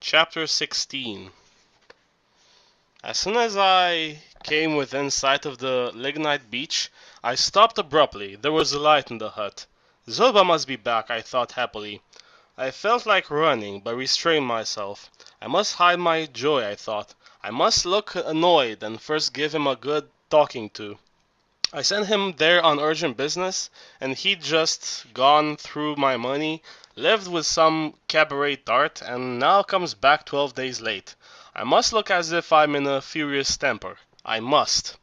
Chapter 16. As soon as I came within sight of the lignite beach, I stopped abruptly. There was a light in the hut. Zorba must be back, I thought happily. I felt like running, but restrained myself. I must hide my joy, I thought. I must look annoyed and first give him a good talking to. I sent him there on urgent business, and he'd just gone through my money, lived with some cabaret tart, and now comes back 12 days late. I must look as if I'm in a furious temper. I must.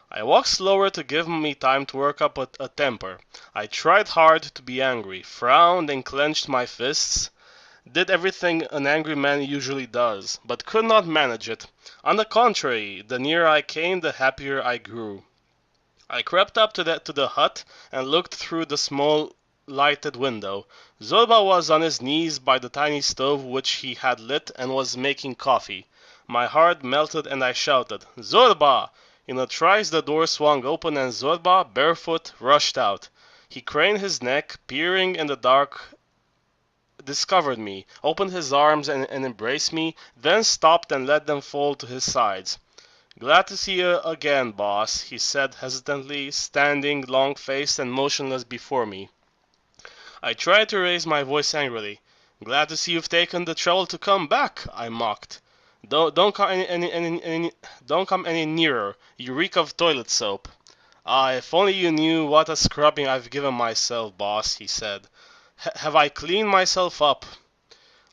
I walked slower to give me time to work up a temper. I tried hard to be angry, frowned and clenched my fists, did everything an angry man usually does, but could not manage it. On the contrary, the nearer I came, the happier I grew. I crept up to the hut and looked through the small lighted window. Zorba was on his knees by the tiny stove which he had lit and was making coffee. My heart melted and I shouted, "Zorba!" In a trice the door swung open and Zorba, barefoot, rushed out. He craned his neck, peering in the dark, discovered me, opened his arms and embraced me, then stopped and let them fall to his sides. "Glad to see you again, boss," he said hesitantly, standing long-faced and motionless before me. I tried to raise my voice angrily. "Glad to see you've taken the trouble to come back," I mocked. Don't come don't come any nearer. You reek of toilet soap." "Ah, if only you knew what a scrubbing I've given myself, boss," he said. "Have I cleaned myself up?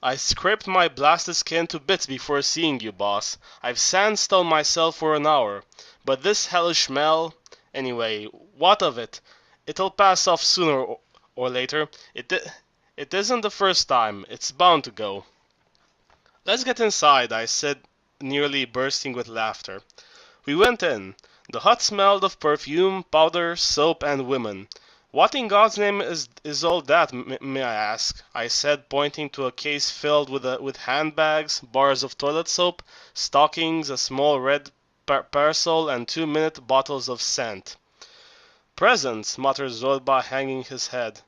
I scraped my blasted skin to bits before seeing you, boss. I've sandstone myself for an hour. But this hellish smell... Anyway, what of it? It'll pass off sooner or later. It isn't the first time. It's bound to go." "Let's get inside," I said, nearly bursting with laughter. We went in. The hut smelled of perfume, powder, soap, and women. "What in God's name is all that, may I ask?" I said, pointing to a case filled with handbags, bars of toilet soap, stockings, a small red parasol, and 2-minute bottles of scent. "Presents," muttered Zorba, hanging his head.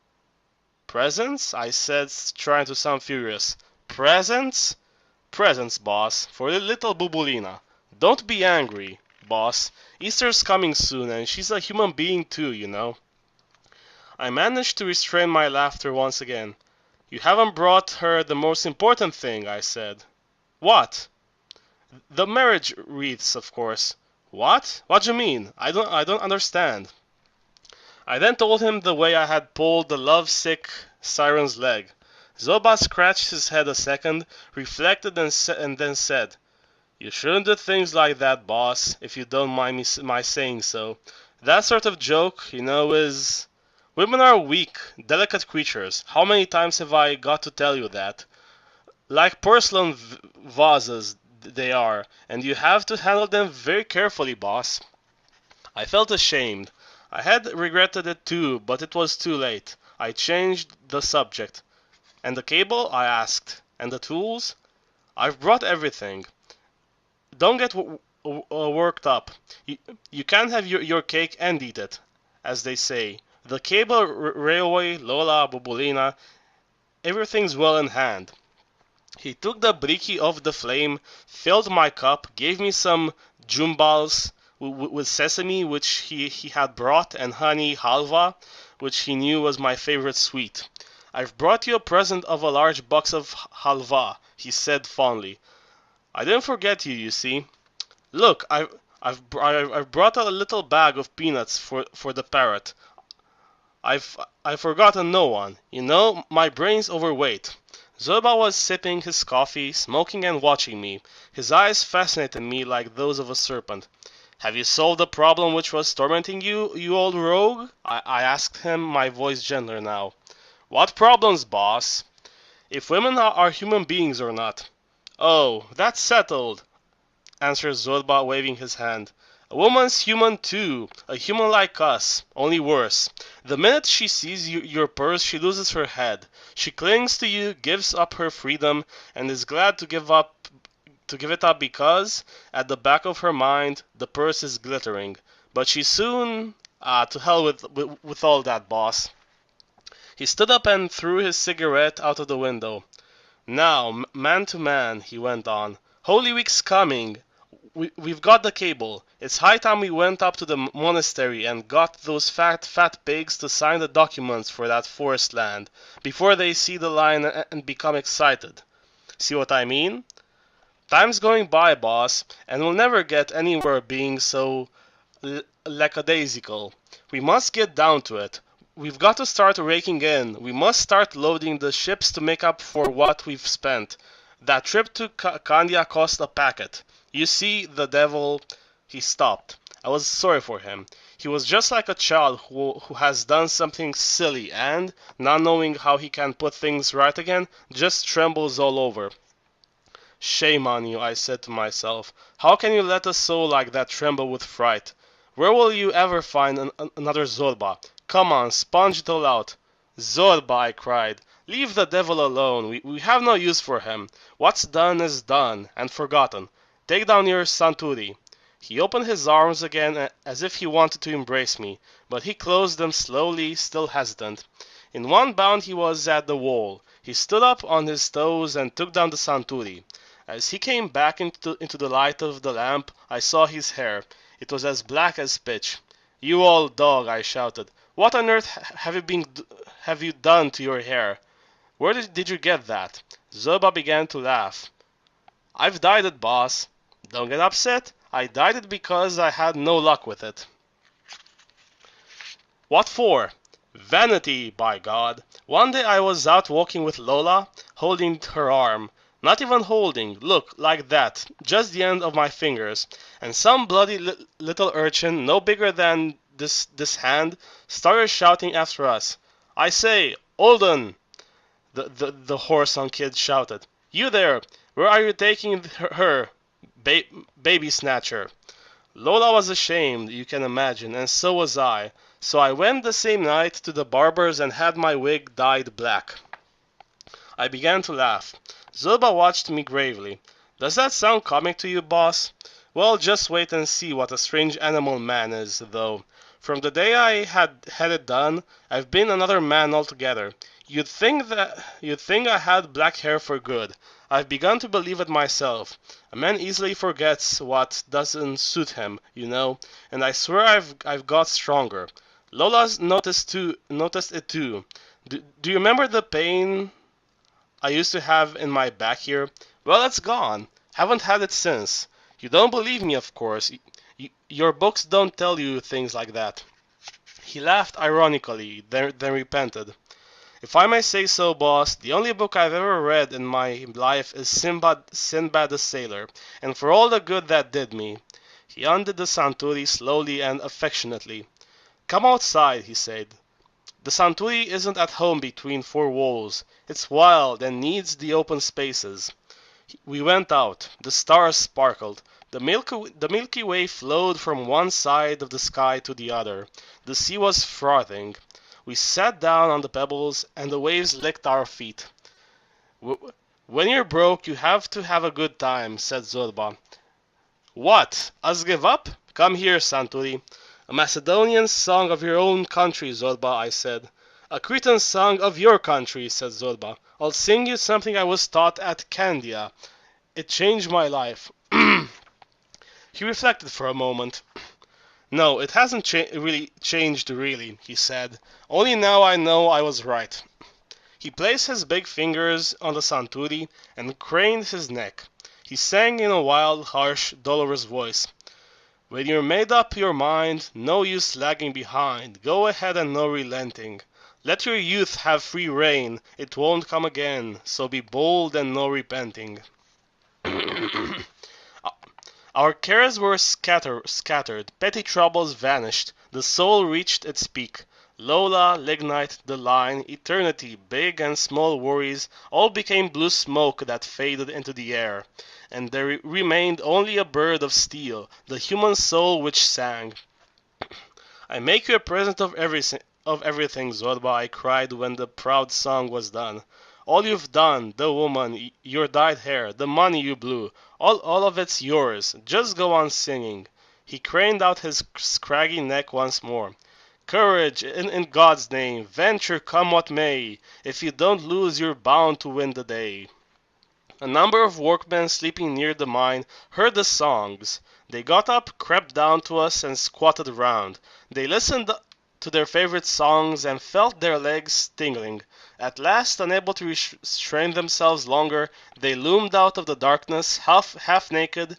"Presents?" I said, trying to sound furious. "Presents?" "Presents, boss, for little Bubulina. Don't be angry, boss. Easter's coming soon, and she's a human being too, you know." I managed to restrain my laughter once again. "You haven't brought her the most important thing," I said. "What?" "The marriage wreaths, of course." "What? What do you mean? I don't understand." I then told him the way I had pulled the love-sick siren's leg. Zoba scratched his head a second, reflected, and then said, "You shouldn't do things like that, boss, if you don't mind my saying so. That sort of joke, you know, is... Women are weak, delicate creatures. How many times have I got to tell you that? Like porcelain vases they are, and you have to handle them very carefully, boss." I felt ashamed. I had regretted it too, but it was too late. I changed the subject. "And the cable?" I asked. "And the tools?" "I've brought everything. Don't get worked up. You can't have your cake and eat it, as they say. The cable, railway, Lola, Bubulina, everything's well in hand." He took the briki off the flame, filled my cup, gave me some jumbals with sesame which he had brought, and honey halva, which he knew was my favorite sweet. "I've brought you a present of a large box of halva," he said fondly. "I didn't forget you, you see. Look, I've brought a little bag of peanuts for the parrot. I've forgotten no one. You know, my brain's overweight." Zoba was sipping his coffee, smoking and watching me. His eyes fascinated me like those of a serpent. "Have you solved the problem which was tormenting you, you old rogue?" I asked him, my voice gentler now. "What problems, boss?" "If women are human beings or not." "Oh, that's settled," answered Zorba, waving his hand. "A woman's human too, a human like us, only worse. The minute she sees your purse she loses her head. She clings to you, gives up her freedom, and is glad to give it up because, at the back of her mind, the purse is glittering. But she soon... to hell with all that, boss." He stood up and threw his cigarette out of the window. Now, man to man, he went on. Holy Week's coming. We've got the cable. It's high time we went up to the monastery and got those fat pigs to sign the documents for that forest land before they see the line and become excited. See what I mean? Time's going by, boss, and we'll never get anywhere being so lackadaisical. We must get down to it. We've got to start raking in. We must start loading the ships to make up for what we've spent. That trip to Candia cost a packet. You see, the devil... He stopped. I was sorry for him. He was just like a child who has done something silly and, not knowing how he can put things right again, just trembles all over. Shame on you, I said to myself. How can you let a soul like that tremble with fright? Where will you ever find another Zorba? Come on, sponge it all out. Zorba, I cried. Leave the devil alone. We have no use for him. What's done is done, and forgotten. Take down your Santuri. He opened his arms again as if he wanted to embrace me, but he closed them slowly, still hesitant. In one bound he was at the wall. He stood up on his toes and took down the Santuri. As he came back into the light of the lamp, I saw his hair. It was as black as pitch. "You old dog," I shouted. "What on earth have you done to your hair? Where did you get that?" Zoba began to laugh. "I've dyed it, boss." "Don't get upset. I dyed it because I had no luck with it." "What for?" "Vanity, by God. One day I was out walking with Lola, holding her arm. Not even holding, look, like that, just the end of my fingers, and some bloody little urchin, no bigger than this hand, started shouting after us. "I say, Olden!" The whoreson kid shouted. "You there, where are you taking her, baby snatcher?" Lola was ashamed, you can imagine, and so was I, so I went the same night to the barber's and had my wig dyed black. I began to laugh. Zoba watched me gravely. "Does that sound comic to you, boss? Well, just wait and see what a strange animal man is, though. From the day I had it done, I've been another man altogether. You'd think I had black hair for good. I've begun to believe it myself. A man easily forgets what doesn't suit him, you know, and I swear I've got stronger. Lola's noticed it too. Do you remember the pain I used to have in my back here? Well, it's gone. Haven't had it since. You don't believe me, of course. Your books don't tell you things like that." He laughed ironically, then repented. "If I may say so, boss, the only book I've ever read in my life is Sinbad the Sailor, and for all the good that did me." He undid the Santuri slowly and affectionately. "Come outside," he said. "The Santuri isn't at home between four walls. It's wild and needs the open spaces." We went out. The stars sparkled. The Milky Way flowed from one side of the sky to the other. The sea was frothing. We sat down on the pebbles, and the waves licked our feet. "When you're broke, you have to have a good time," said Zorba. "What? Us give up? Come here, Santuri." "A Macedonian song of your own country, Zorba," I said. "A Cretan song of your country," said Zorba. "I'll sing you something I was taught at Candia. It changed my life." He reflected for a moment. "No, it hasn't really changed, he said. "Only now I know I was right." He placed his big fingers on the Santuri and craned his neck. He sang in a wild, harsh, dolorous voice. "When you're made up your mind, no use lagging behind. Go ahead and no relenting. Let your youth have free rein, it won't come again. So be bold and no repenting." Our cares were scattered, petty troubles vanished, the soul reached its peak. Lola, lignite, the line, eternity, big and small worries, all became blue smoke that faded into the air, and there remained only a bird of steel, the human soul which sang. "I make you a present of everything, Zorba," I cried when the proud song was done. "All you've done, the woman, your dyed hair, the money you blew, all of it's yours. Just go on singing." He craned out his scraggy neck once more. "Courage, in God's name, venture come what may. If you don't lose, you're bound to win the day." A number of workmen sleeping near the mine heard the songs. They got up, crept down to us, and squatted round. They listened to their favorite songs and felt their legs tingling. At last, unable to restrain themselves longer, they loomed out of the darkness, half naked,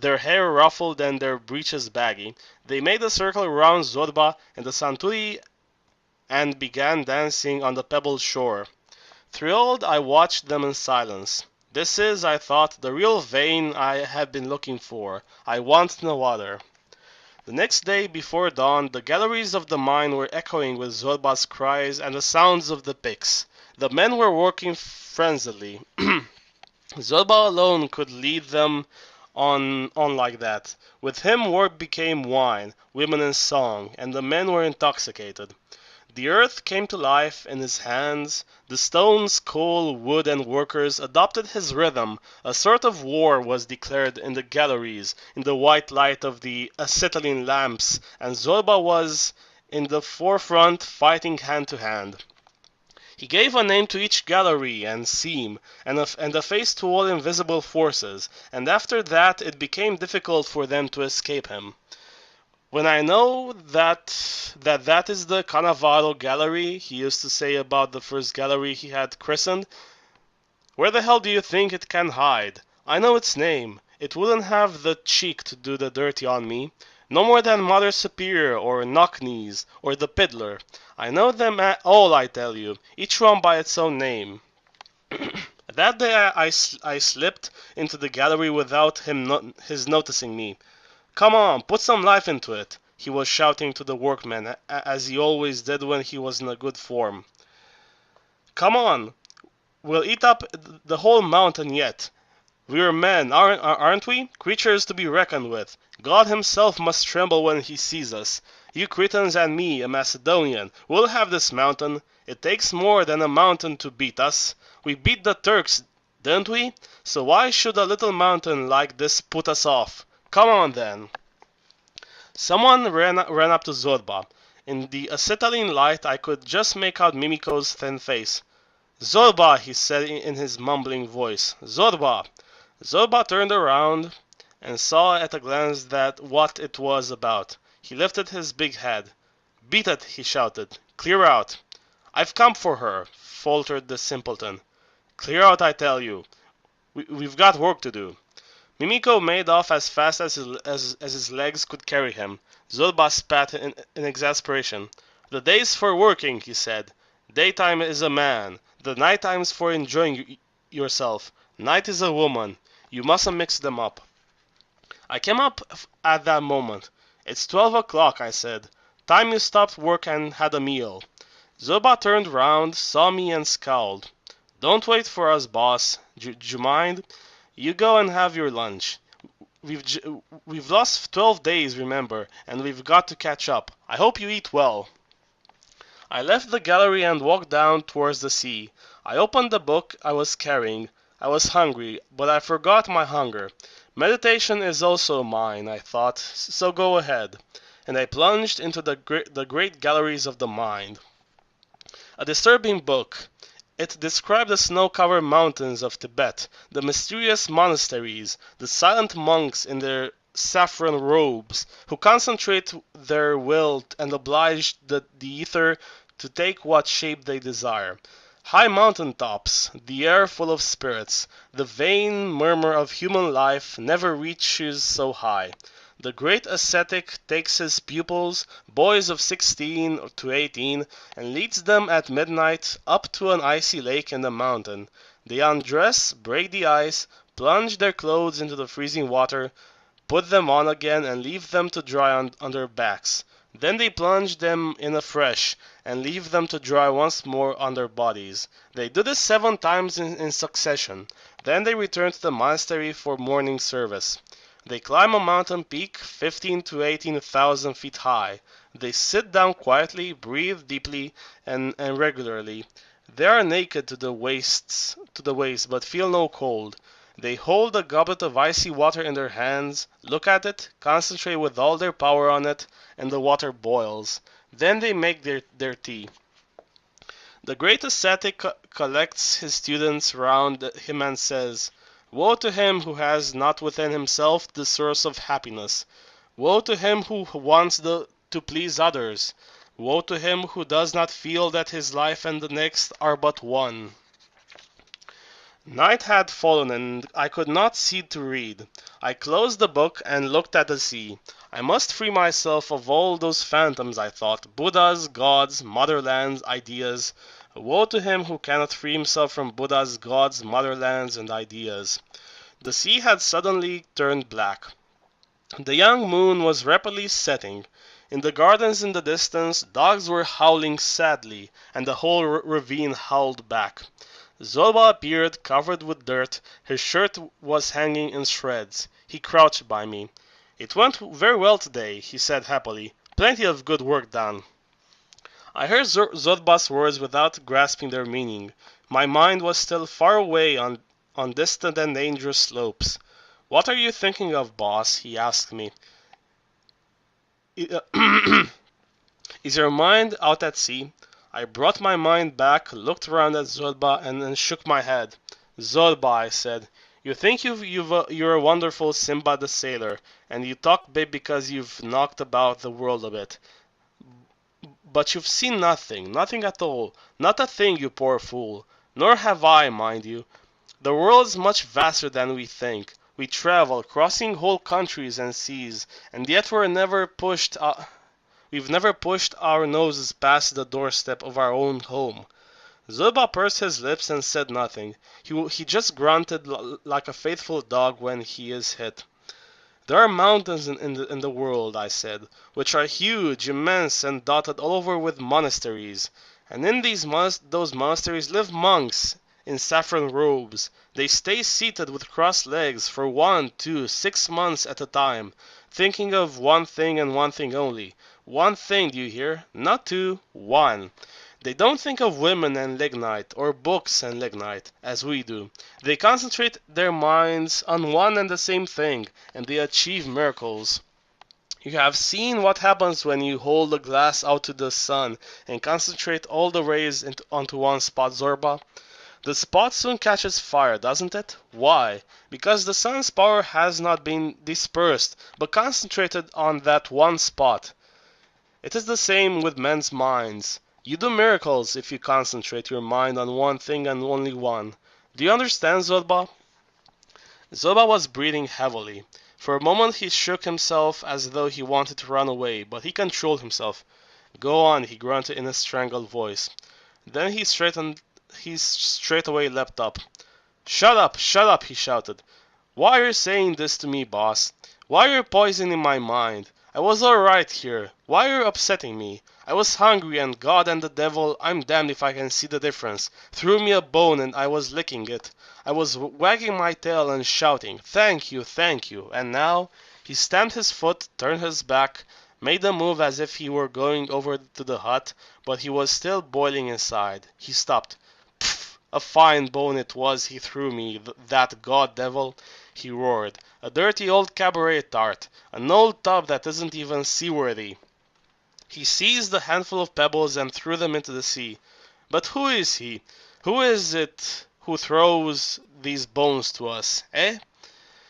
their hair ruffled and their breeches baggy. They made a circle round Zorba and the Santuri and began dancing on the pebbled shore. Thrilled, I watched them in silence. This is, I thought, the real vein I have been looking for. I want no other. The next day, before dawn, the galleries of the mine were echoing with Zorba's cries and the sounds of the picks. The men were working frenziedly. Zorba alone could lead them on like that. With him, work became wine, women and song, and the men were intoxicated. The earth came to life in his hands. The stones, coal, wood, and workers adopted his rhythm. A sort of war was declared in the galleries, in the white light of the acetylene lamps, and Zorba was in the forefront, fighting hand to hand. He gave a name to each gallery and seam, and a face to all invisible forces, and after that it became difficult for them to escape him. When I know that is the Cannavaro gallery, he used to say about the first gallery he had christened, where the hell do you think it can hide? I know its name. It wouldn't have the cheek to do the dirty on me. No more than Mother Superior, or Knock-Knees, or the Piddler. I know them all, I tell you, each one by its own name. That day I slipped into the gallery without his noticing me. Come on, put some life into it, he was shouting to the workmen, as he always did when he was in a good form. Come on, we'll eat up the whole mountain yet. We're men, aren't we? Creatures to be reckoned with. God himself must tremble when he sees us. You Cretans and me, a Macedonian, we'll have this mountain. It takes more than a mountain to beat us. We beat the Turks, didn't we? So why should a little mountain like this put us off? Come on, then. Someone ran up to Zorba. In the acetylene light, I could just make out Mimiko's thin face. Zorba, he said in his mumbling voice. Zorba. Zorba turned around and saw at a glance what it was about. He lifted his big head. Beat it, he shouted. Clear out. I've come for her, faltered the simpleton. Clear out, I tell you. We've got work to do. Mimiko made off as fast as his legs could carry him. Zorba spat in exasperation. The day's for working, he said. Daytime is a man. The night time's for enjoying yourself. Night is a woman. You mustn't mix them up. I came up at that moment. It's 12 o'clock, I said. Time you stopped work and had a meal. Zorba turned round, saw me, and scowled. Don't wait for us, boss. D'you mind? You go and have your lunch. We've lost 12 days, remember, and we've got to catch up. I hope you eat well. I left the gallery and walked down towards the sea. I opened the book I was carrying. I was hungry, but I forgot my hunger. Meditation is also mine, I thought, so go ahead. And I plunged into the great galleries of the mind. A disturbing book. It described the snow-covered mountains of Tibet, the mysterious monasteries, the silent monks in their saffron robes, who concentrate their will and oblige the ether to take what shape they desire. High mountain tops, the air full of spirits, the vain murmur of human life never reaches so high. The great ascetic takes his pupils, boys of 16 to 18, and leads them at midnight up to an icy lake in the mountain. They undress, break the ice, plunge their clothes into the freezing water, put them on again, and leave them to dry on their backs. Then they plunge them in afresh, and leave them to dry once more on their bodies. They do this 7 times in succession. Then they return to the monastery for morning service. They climb a mountain peak 15 to 18,000 feet high. They sit down quietly, breathe deeply and regularly. They are naked to the waist, but feel no cold. They hold a goblet of icy water in their hands, look at it, concentrate with all their power on it, and the water boils. Then they make their tea. The great ascetic collects his students round him and says, Woe to him who has not within himself the source of happiness. Woe to him who wants to please others. Woe to him who does not feel that his life and the next are but one. Night had fallen and I could not see to read. I closed the book and looked at the sea. I must free myself of all those phantoms, I thought, Buddhas, gods, motherlands, ideas. Woe to him who cannot free himself from Buddhas, gods, motherlands, and ideas. The sea had suddenly turned black. The young moon was rapidly setting. In the gardens in the distance, dogs were howling sadly, and the whole ravine howled back. Zorba appeared, covered with dirt. His shirt was hanging in shreds. He crouched by me. "It went very well today," he said happily. "Plenty of good work done." I heard Zorba's words without grasping their meaning. My mind was still far away on distant and dangerous slopes. "What are you thinking of, boss?" he asked me. "Is your mind out at sea?" I brought my mind back, looked around at Zorba, and then shook my head. "Zorba," I said, "you think you're a wonderful Simba the sailor, and you talk big because you've knocked about the world a bit. But you've seen nothing, nothing at all, not a thing, you poor fool. Nor have I, mind you. The world's much vaster than we think. We travel, crossing whole countries and seas, and yet we've never pushed our noses past the doorstep of our own home." Zorba pursed his lips and said nothing. He just grunted like a faithful dog when he is hit. "There are mountains in the world," I said, "which are huge, immense, and dotted all over with monasteries. And in those monasteries live monks in saffron robes. They stay seated with crossed legs for 1, 2, 6 months at a time, thinking of one thing and one thing only. One thing, do you hear? Not two, one. They don't think of women and lignite, or books and lignite, as we do. They concentrate their minds on one and the same thing, and they achieve miracles. You have seen what happens when you hold a glass out to the sun and concentrate all the rays onto one spot, Zorba? The spot soon catches fire, doesn't it? Why? Because the sun's power has not been dispersed, but concentrated on that one spot. It is the same with men's minds. You do miracles if you concentrate your mind on one thing and only one. Do you understand, Zorba? Zorba was breathing heavily. For a moment he shook himself as though he wanted to run away, but he controlled himself. "Go on," he grunted in a strangled voice. Then he straightway leapt up. Shut up," he shouted. "Why are you saying this to me, boss? Why are you poisoning my mind? I was all right here. Why are you upsetting me? I was hungry, and God and the devil, I'm damned if I can see the difference, threw me a bone and I was licking it. I was wagging my tail and shouting, 'Thank you, thank you.' And now—" He stamped his foot, turned his back, made a move as if he were going over to the hut, but he was still boiling inside. He stopped. "Pff! A fine bone it was he threw me, that god devil!" he roared. "A dirty old cabaret tart, an old tub that isn't even seaworthy." He seized a handful of pebbles and threw them into the sea. "But who is he? Who is it who throws these bones to us, eh?"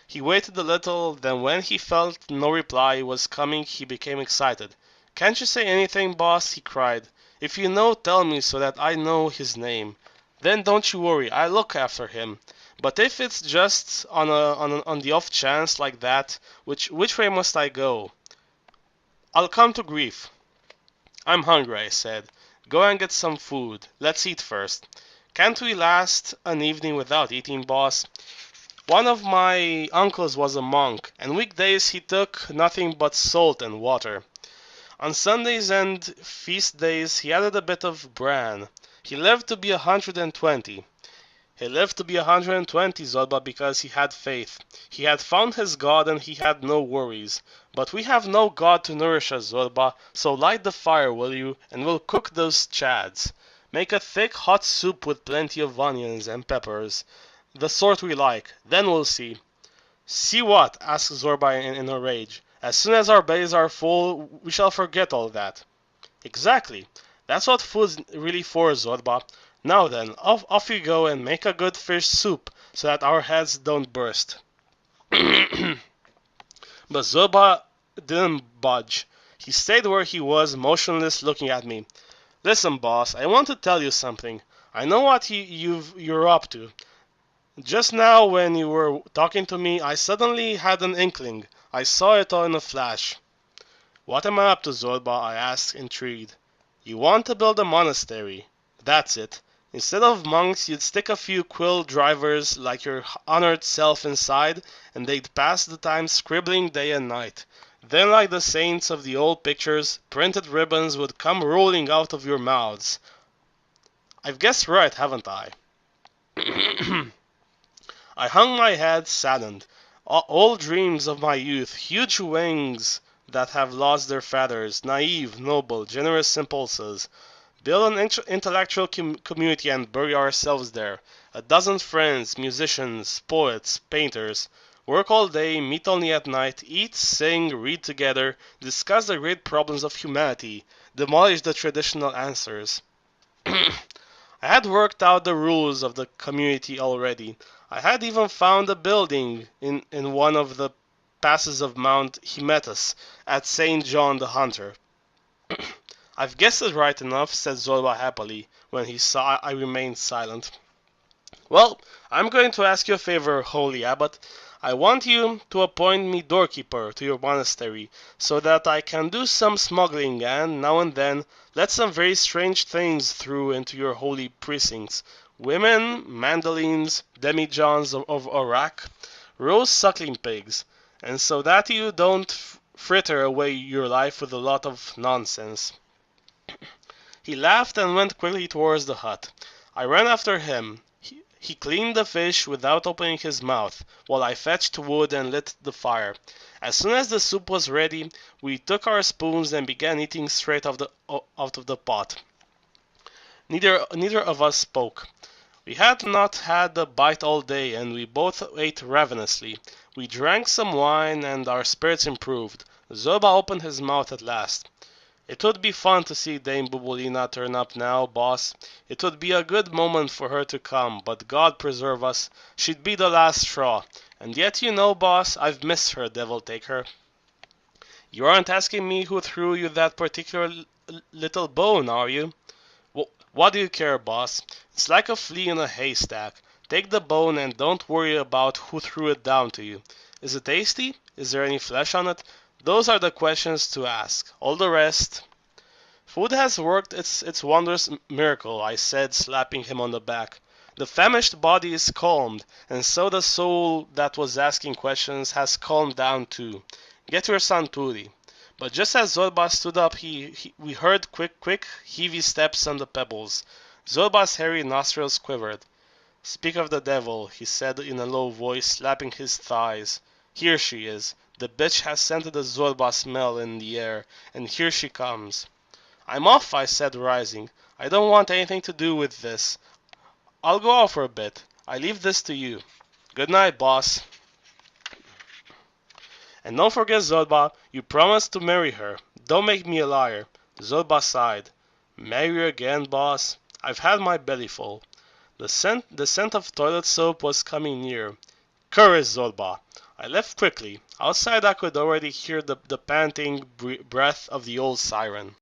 He waited a little, then when he felt no reply was coming he became excited. "Can't you say anything, boss?" he cried. "If you know, tell me so that I know his name. Then don't you worry, I'll look after him. But if it's just on the off chance like that, which way must I go? I'll come to grief." "I'm hungry," I said. "Go and get some food. Let's eat first." "Can't we last an evening without eating, boss? One of my uncles was a monk, and weekdays he took nothing but salt and water. On Sundays and feast days he added a bit of bran. He lived to be 120. He lived to be 120, Zorba, because he had faith. He had found his God and he had no worries. But we have no God to nourish us, Zorba, so light the fire, will you, and we'll cook those chads. Make a thick, hot soup with plenty of onions and peppers, the sort we like. Then we'll see." "See what?" asked Zorba in a rage. "As soon as our bellies are full, we shall forget all that." "Exactly. That's what food's really for, Zorba. Now then, off you go and make a good fish soup. so that our heads don't burst. But Zorba didn't budge. He stayed where he was, motionless, looking at me. Listen, boss, I want to tell you something. I know what you're up to. Just now, when you were talking to me, I suddenly had an inkling. I saw it all in a flash. What am I up to, Zorba? I asked, intrigued. You want to build a monastery. That's it. Instead of monks, you'd stick a few quill drivers like your honored self inside, and they'd pass the time scribbling day and night. Then, like the saints of the old pictures, printed ribbons would come rolling out of your mouths. I've guessed right, haven't I? I hung my head, saddened. All dreams of my youth, huge wings that have lost their feathers, naive, noble, generous impulses. Build an intellectual community and bury ourselves there. A dozen friends, musicians, poets, painters. Work all day, meet only at night, eat, sing, read together, discuss the great problems of humanity, demolish the traditional answers. I had worked out the rules of the community already. I had even found a building in one of the passes of Mount Hymettus at St. John the Hunter. I've guessed it right enough, said Zorba happily, when he saw I remained silent. Well, I'm going to ask you a favor, holy abbot. I want you to appoint me doorkeeper to your monastery, so that I can do some smuggling and, now and then, let some very strange things through into your holy precincts. Women, mandolins, demijohns of Iraq, roast suckling pigs, and so that you don't fritter away your life with a lot of nonsense. He laughed and went quickly towards the hut. I ran after him. He cleaned the fish without opening his mouth, while I fetched wood and lit the fire. As soon as the soup was ready, we took our spoons and began eating straight out of the pot. Neither of us spoke. We had not had a bite all day, and we both ate ravenously. We drank some wine, and our spirits improved. Zorba opened his mouth at last. It would be fun to see Dame Bubulina turn up now, boss. It would be a good moment for her to come, but God preserve us, she'd be the last straw. And yet, you know, boss, I've missed her, devil take her. You aren't asking me who threw you that particular little bone, are you? What do you care, boss? It's like a flea in a haystack. Take the bone and don't worry about who threw it down to you. Is it tasty? Is there any flesh on it? Those are the questions to ask. All the rest... Food has worked its wondrous miracle, I said, slapping him on the back. The famished body is calmed, and so the soul that was asking questions has calmed down too. Get your santuri. But just as Zorba stood up, we heard quick, heavy steps on the pebbles. Zorba's hairy nostrils quivered. Speak of the devil, he said in a low voice, slapping his thighs. Here she is. The bitch has scented the Zorba smell in the air, and here she comes. I'm off, I said, rising. I don't want anything to do with this. I'll go out for a bit. I leave this to you. Good night, boss. And don't forget, Zorba, you promised to marry her. Don't make me a liar. Zorba sighed. Marry her again, boss? I've had my belly full. The scent of toilet soap was coming near. Courage, Zorba. I left quickly. Outside I could already hear the panting breath of the old siren.